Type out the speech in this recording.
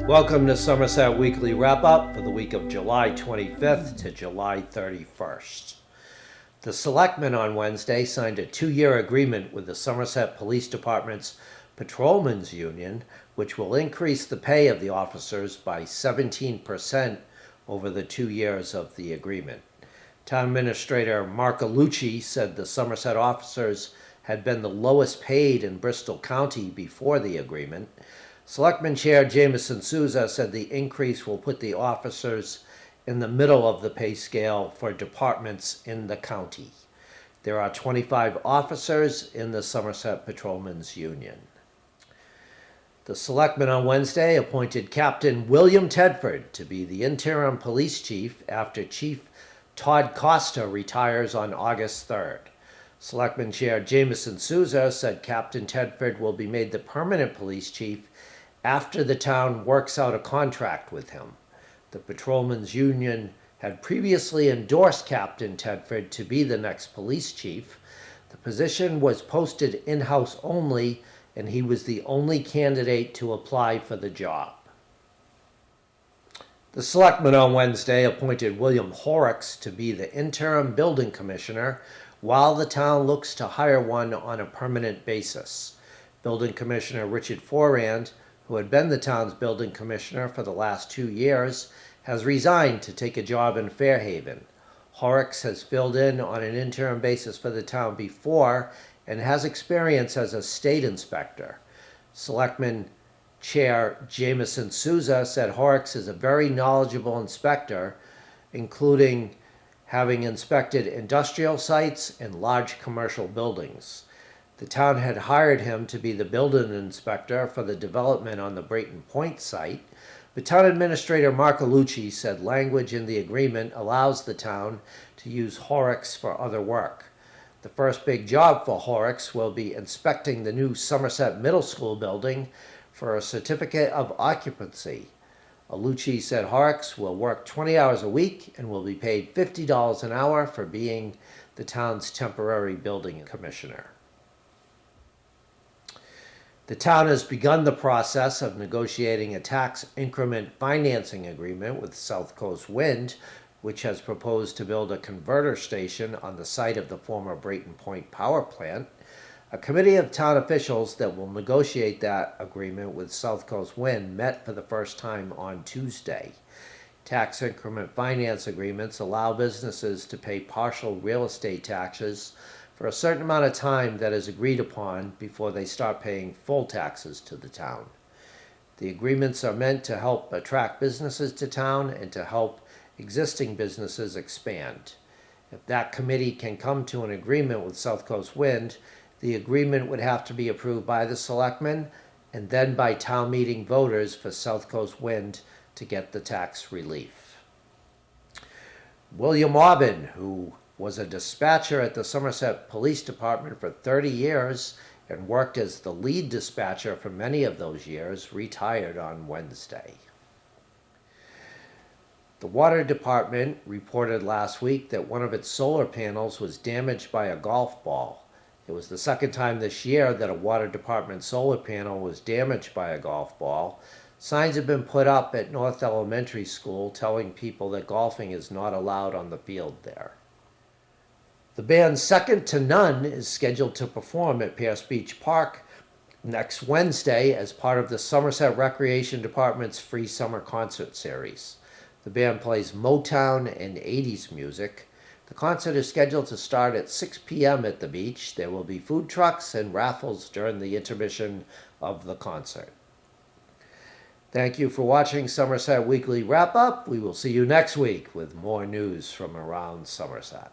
Welcome to Somerset Weekly Wrap-Up for the week of July 25th to July 31st. The Selectmen on Wednesday signed a 2-year agreement with the Somerset Police Department's Patrolmen's Union, which will increase the pay of the officers by 17% over the 2 years of the agreement. Town Administrator Mark Alucci said the Somerset officers had been the lowest paid in Bristol County before the agreement. Selectman Chair Jamison Souza said the increase will put the officers in the middle of the pay scale for departments in the county. There are 25 officers in the Somerset Patrolmen's Union. The Selectmen on Wednesday appointed Captain William Tedford to be the interim police chief after Chief Todd Costa retires on August 3rd. Selectman Chair Jamison Souza said Captain Tedford will be made the permanent police chief after the town works out a contract with him. The Patrolmen's Union had previously endorsed Captain Tedford to be the next police chief. The position was posted in-house only, and he was the only candidate to apply for the job. The Selectmen on Wednesday appointed William Horrocks to be the interim building commissioner while the town looks to hire one on a permanent basis. Building Commissioner Richard Forand, who had been the town's building commissioner for the last 2 years, has resigned to take a job in Fairhaven. Horrocks has filled in on an interim basis for the town before and has experience as a state inspector. Selectman Chair Jamison Souza said Horrocks is a very knowledgeable inspector, including having inspected industrial sites and large commercial buildings. The town had hired him to be the building inspector for the development on the Brayton Point site, but Town Administrator Mark Alucci said language in the agreement allows the town to use Horrocks for other work. The first big job for Horrocks will be inspecting the new Somerset Middle School building for a certificate of occupancy. Alucci said Horrocks will work 20 hours a week and will be paid $50 an hour for being the town's temporary building commissioner. The town has begun the process of negotiating a tax increment financing agreement with South Coast Wind, which has proposed to build a converter station on the site of the former Brayton Point power plant. A committee of town officials that will negotiate that agreement with South Coast Wind met for the first time on Tuesday. Tax increment finance agreements allow businesses to pay partial real estate taxes for a certain amount of time that is agreed upon before they start paying full taxes to the town. The agreements are meant to help attract businesses to town and to help existing businesses expand. If that committee can come to an agreement with South Coast Wind, the agreement would have to be approved by the Selectmen and then by town meeting voters for South Coast Wind to get the tax relief. William Aubin, who was a dispatcher at the Somerset Police Department for 30 years and worked as the lead dispatcher for many of those years, retired on Wednesday. The Water Department reported last week that one of its solar panels was damaged by a golf ball. It was the second time this year that a Water Department solar panel was damaged by a golf ball. Signs have been put up at North Elementary School telling people that golfing is not allowed on the field there. The band Second to None is scheduled to perform at Pierce Beach Park next Wednesday as part of the Somerset Recreation Department's free summer concert series. The band plays Motown and 80s music. The concert is scheduled to start at 6 p.m. at the beach. There will be food trucks and raffles during the intermission of the concert. Thank you for watching Somerset Weekly Wrap-Up. We will see you next week with more news from around Somerset.